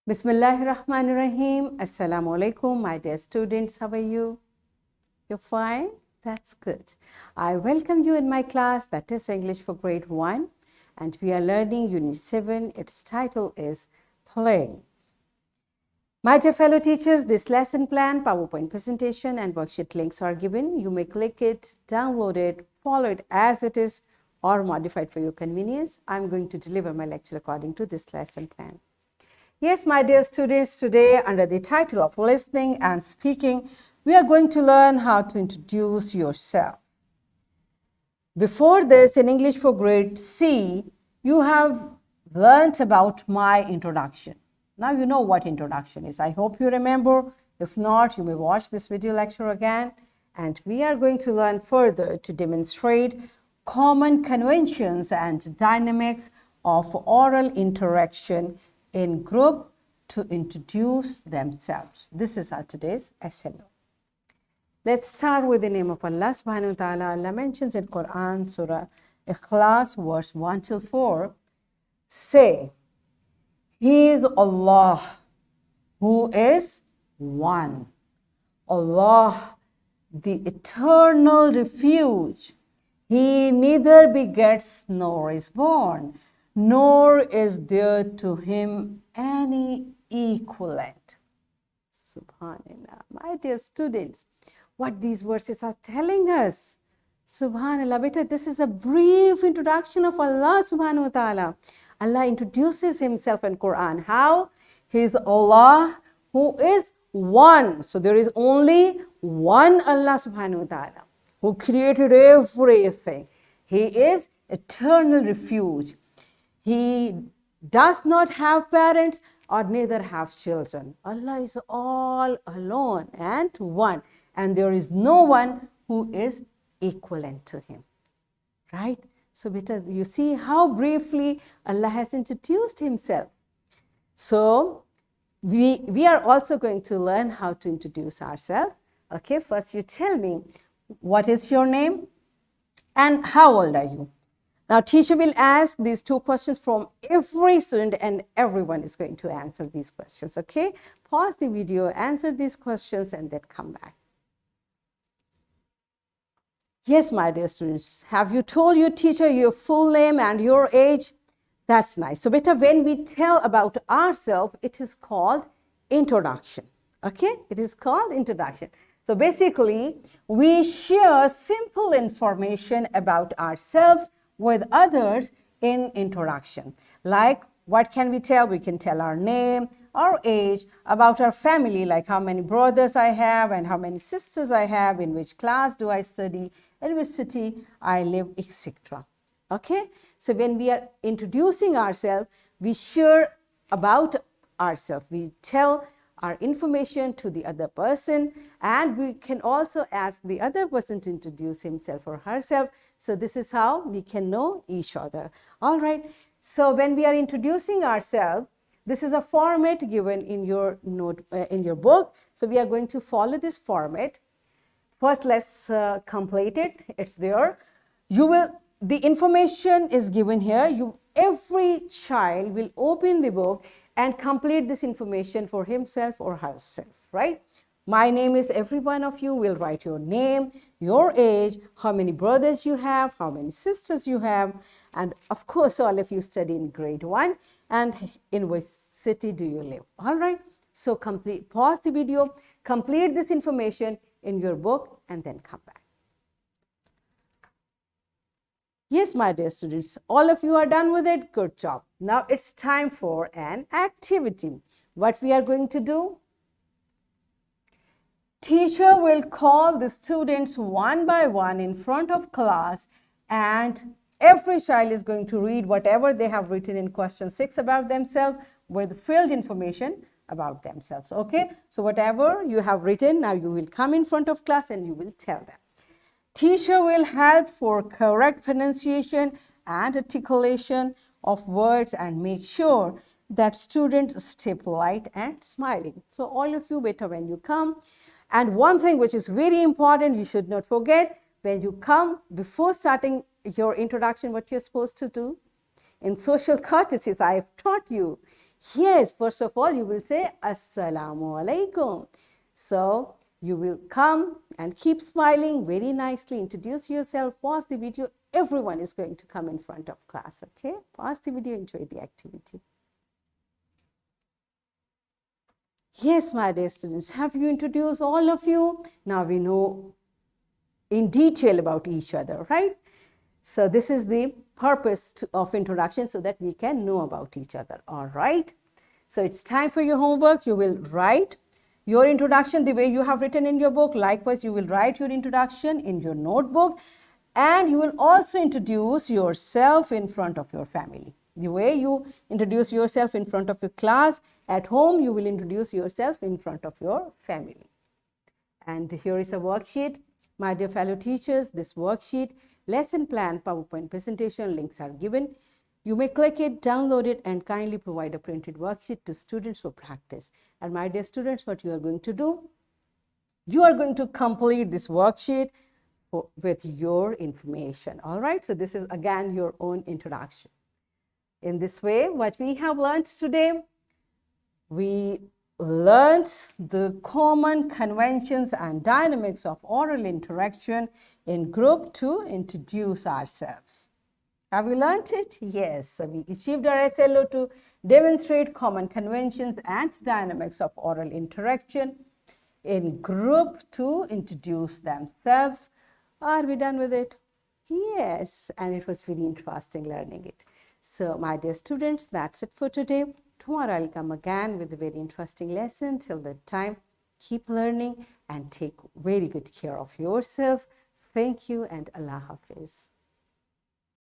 Bismillahirrahmanirrahim. Assalamu alaikum, my dear students. How are you? You're fine? That's good. I welcome you in my class, that is English for grade 1, and we are learning Unit 7. Its title is Play. My dear fellow teachers, this lesson plan, PowerPoint presentation, and worksheet links are given. You may click it, download it, follow it as it is, or modify it for your convenience. I'm going to deliver my lecture according to this lesson plan. Yes, my dear students, today under the title of Listening and Speaking, we are going to learn how to introduce yourself. Before this, in English for grade C, you have learnt about my introduction. Now you know what introduction is. I hope you remember. If not, you may watch this video lecture again. And we are going to learn further to demonstrate common conventions and dynamics of oral interaction in group to introduce themselves. This is our today's SLO. Let's start with the name of Allah subhanahu wa ta'ala. Allah mentions in Quran, Surah Ikhlas, verse 1 till 4, say, He is Allah, who is one. Allah, the eternal refuge. He neither begets nor is born, nor is there to him any equivalent. Subhanallah. My dear students, what these verses are telling us. Subhanallah, beta, this is a brief introduction of Allah subhanahu wa ta'ala. Allah introduces himself in Quran. How? He is Allah who is one. So there is only one Allah subhanahu wa ta'ala who created everything. He is eternal refuge. He does not have parents or neither have children. Allah is all alone and one. And there is no one who is equivalent to him. Right? So beta, you see how briefly Allah has introduced himself. So we are also going to learn how to introduce ourselves. Okay, first you tell me, what is your name and how old are you? Now, teacher will ask these two questions from every student and everyone is going to answer these questions, okay? Pause the video, answer these questions and then come back. Yes, my dear students, have you told your teacher your full name and your age? That's nice. So, beta, when we tell about ourselves, it is called introduction, okay? It is called introduction. So, basically, we share simple information about ourselves with others in introduction. Like, what can we tell? We can tell our name, our age, about our family, like how many brothers I have and how many sisters I have, in which class do I study, in which city I live, etc. Okay? So when we are introducing ourselves, we share about ourselves. We tell our information to the other person, and we can also ask the other person to introduce himself or herself. So this is how we can know each other. All right. So when we are introducing ourselves, this is a format given in your note in your book. So we are going to follow this format. First, let's complete it. It's there. The information is given here. Every child will open the book and complete this information for himself or herself, right? My name is, every one of you will write your name, your age, how many brothers you have, how many sisters you have, and of course, all of you study in grade 1, and in which city do you live, all right? So pause the video, complete this information in your book, and then come back. Yes, my dear students, all of you are done with it. Good job. Now it's time for an activity. What we are going to do? Teacher will call the students one by one in front of class, and every child is going to read whatever they have written in question 6 about themselves with filled information about themselves. Okay? So whatever you have written, now you will come in front of class and you will tell them. Teacher will help for correct pronunciation and articulation of words and make sure that students stay polite and smiling. So all of you, better when you come. And one thing which is very important, you should not forget, when you come, before starting your introduction, what you're supposed to do. In social courtesies, I have taught you, Yes, first of all, you will say Assalamu alaikum. So you will come and keep smiling very nicely. Introduce yourself, pause the video. Everyone is going to come in front of class, okay? Pause the video, enjoy the activity. Yes, my dear students, have you introduced all of you? Now we know in detail about each other, right? So this is the purpose of introduction, so that we can know about each other, all right? So it's time for your homework. You will write your introduction the way you have written in your book. Likewise, you will write your introduction in your notebook, and you will also introduce yourself in front of your family. The way you introduce yourself in front of your class, at home, you will introduce yourself in front of your family. And here is a worksheet. My dear fellow teachers, this worksheet, lesson plan, PowerPoint presentation links are given. You may click it, download it, and kindly provide a printed worksheet to students for practice. And my dear students, what you are going to do? You are going to complete this worksheet with your information. All right, so this is again your own introduction. In this way, what we have learned today, we learned the common conventions and dynamics of oral interaction in group to introduce ourselves. Have we learned it? Yes. So we achieved our SLO to demonstrate common conventions and dynamics of oral interaction in group to introduce themselves. Are we done with it? Yes. And it was very interesting learning it. So my dear students, that's it for today. Tomorrow I'll come again with a very interesting lesson. Till that time, keep learning and take very good care of yourself. Thank you and Allah Hafiz.